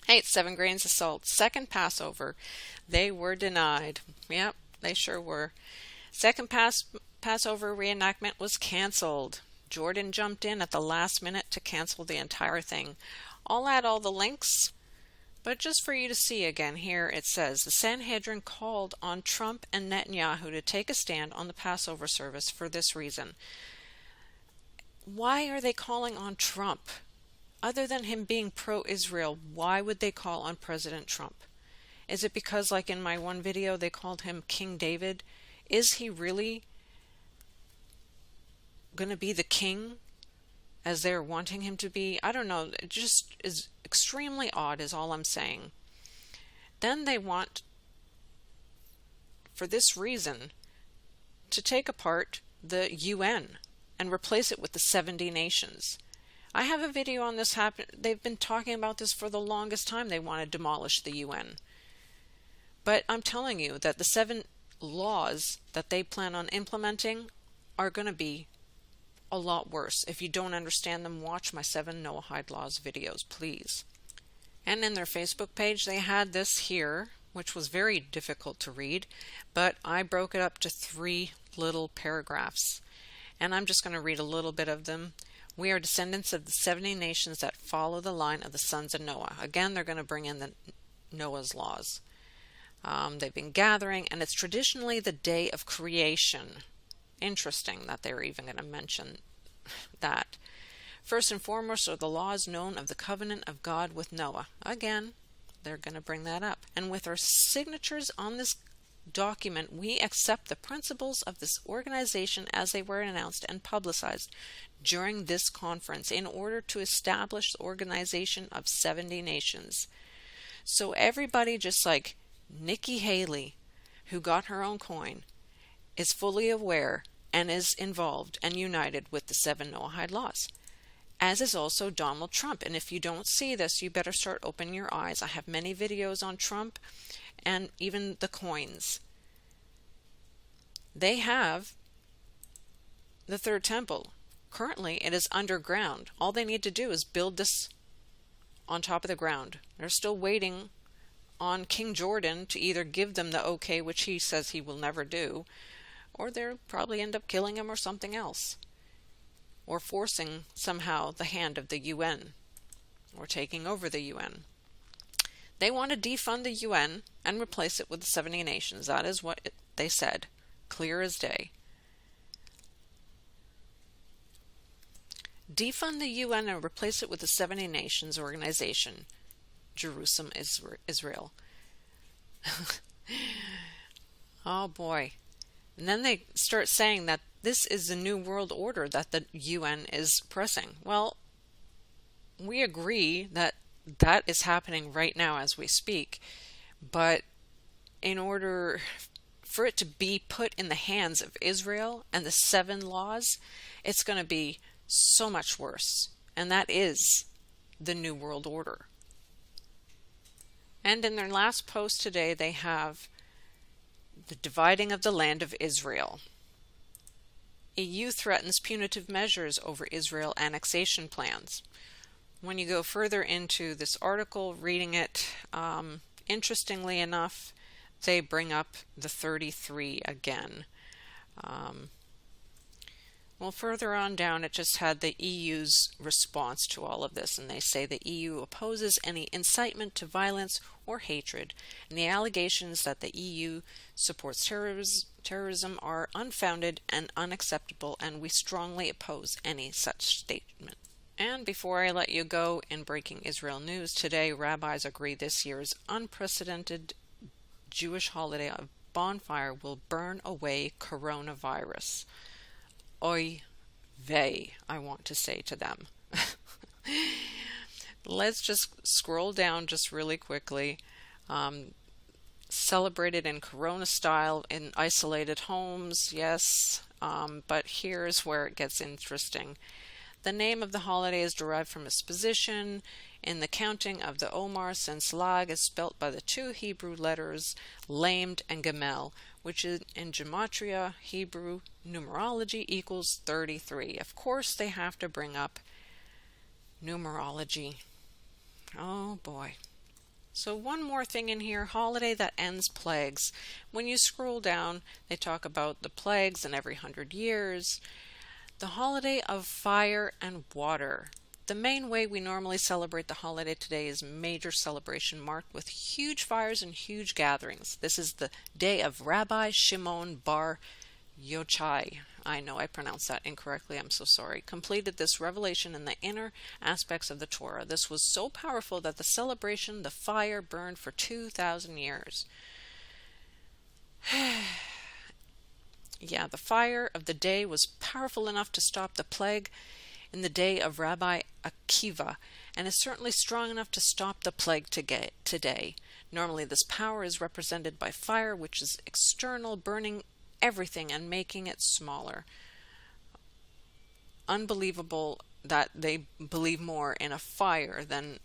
Hey, it's 7 Grains of Salt. Second Passover. They were denied. Yep, they sure were. Second Passover reenactment was canceled. Jordan jumped in at the last minute to cancel the entire thing. I'll add all the links, but just for you to see again, here it says the Sanhedrin called on Trump and Netanyahu to take a stand on the Passover service for this reason. Why are they calling on Trump? Other than him being pro-Israel, why would they call on President Trump? Is it because, like in my one video, they called him King David? Is he really going to be the king as they're wanting him to be? I don't know. It just is extremely odd is all I'm saying. Then they want, for this reason, to take apart the UN and replace it with the 70 nations. I have a video on this happen. They've been talking about this for the longest time. They want to demolish the UN. But I'm telling you that the 7 laws that they plan on implementing are going to be a lot worse. If you don't understand them, watch my 7 Noahide laws videos, please. And in their Facebook page, they had this here, which was very difficult to read, but I broke it up to 3 little paragraphs. And I'm just going to read a little bit of them. We are descendants of the 70 nations that follow the line of the sons of Noah. Again, they're going to bring in the Noah's laws. They've been gathering, and it's traditionally the day of creation. Interesting that they're even going to mention that. First and foremost are the laws known of the covenant of God with Noah. Again, they're going to bring that up. And with our signatures on this document, we accept the principles of this organization as they were announced and publicized during this conference in order to establish the organization of 70 nations. So everybody, just like Nikki Haley, who got her own coin, is fully aware and is involved and united with the 7 Noahide laws, as is also Donald Trump. And if you don't see this, you better start opening your eyes. I have many videos on Trump and even the coins. They have the third temple. Currently, it is underground. All they need to do is build this on top of the ground. They're still waiting on King Jordan to either give them the okay, which he says he will never do, or they'll probably end up killing him or something else, or forcing somehow the hand of the UN, or taking over the UN. They want to defund the UN and replace it with the 70 nations. That is what they said, clear as day. Defund the UN and replace it with the 70 Nations Organization, Jerusalem, Israel. Oh boy. And then they start saying that this is the new world order that the UN is pressing. Well, we agree that that is happening right now as we speak, but in order for it to be put in the hands of Israel and the 7 laws, it's going to be so much worse. And that is the New World Order. And in their last post today, they have the dividing of the land of Israel. EU threatens punitive measures over Israel annexation plans. When you go further into this article, reading it, interestingly enough, they bring up the 33 again. Well, further on down, it just had the EU's response to all of this, and they say the EU opposes any incitement to violence or hatred, and the allegations that the EU supports terrorism are unfounded and unacceptable, and we strongly oppose any such statement. And before I let you go, in breaking Israel news today, rabbis agree this year's unprecedented Jewish holiday of bonfire will burn away coronavirus. Oy vey, I want to say to them. Let's just scroll down just really quickly. Celebrated in Corona style in isolated homes, yes, but here's where it gets interesting. The name of the holiday is derived from its position in the counting of the Omar, since Lag is spelt by the 2 Hebrew letters Lamed and Gamel, which in gematria, Hebrew numerology, equals 33. Of course, they have to bring up numerology. Oh boy. So one more thing in here, holiday that ends plagues. When you scroll down, they talk about the plagues in every 100 years. The holiday of fire and water. The main way we normally celebrate the holiday today is major celebration marked with huge fires and huge gatherings. This is the day of Rabbi Shimon bar Yochai. I know I pronounced that incorrectly, I'm so sorry. Completed this revelation in the inner aspects of the Torah. This was so powerful that the celebration, the fire, burned for 2,000 years. Yeah, the fire of the day was powerful enough to stop the plague in the day of Rabbi Akiva, and is certainly strong enough to stop the plague today. Normally this power is represented by fire, which is external, burning everything and making it smaller. Unbelievable that they believe more in a fire than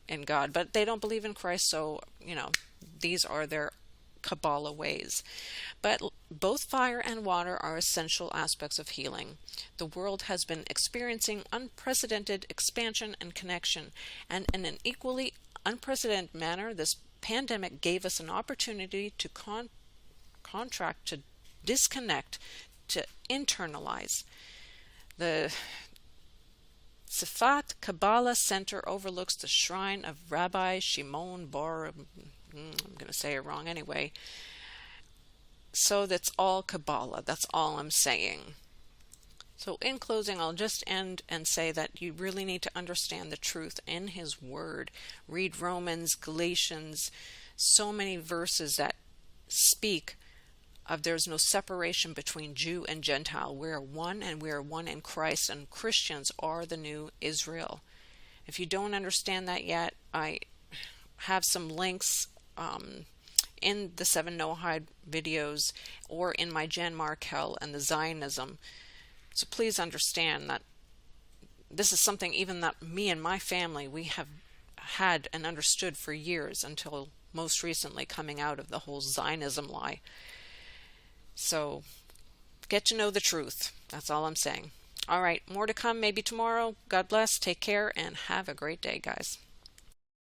in God. But they don't believe in Christ, so these are their Kabbalah ways. But both fire and water are essential aspects of healing. The world has been experiencing unprecedented expansion and connection, and in an equally unprecedented manner, this pandemic gave us an opportunity to contract, to disconnect, to internalize. The Sifat Kabbalah Center overlooks the shrine of Rabbi Shimon bar, I'm going to say it wrong anyway. So that's all Kabbalah. That's all I'm saying. So in closing, I'll just end and say that you really need to understand the truth in His Word. Read Romans, Galatians, so many verses that speak of there's no separation between Jew and Gentile. We are one, and we are one in Christ, and Christians are the new Israel. If you don't understand that yet, I have some links in the 7 Noahide videos or in my Jan Markel and the Zionism. So please understand that this is something even that me and my family, we have had and understood for years, until most recently coming out of the whole Zionism lie. So get to know the truth. That's all I'm saying. All right, more to come maybe tomorrow. God bless, take care, and have a great day, guys.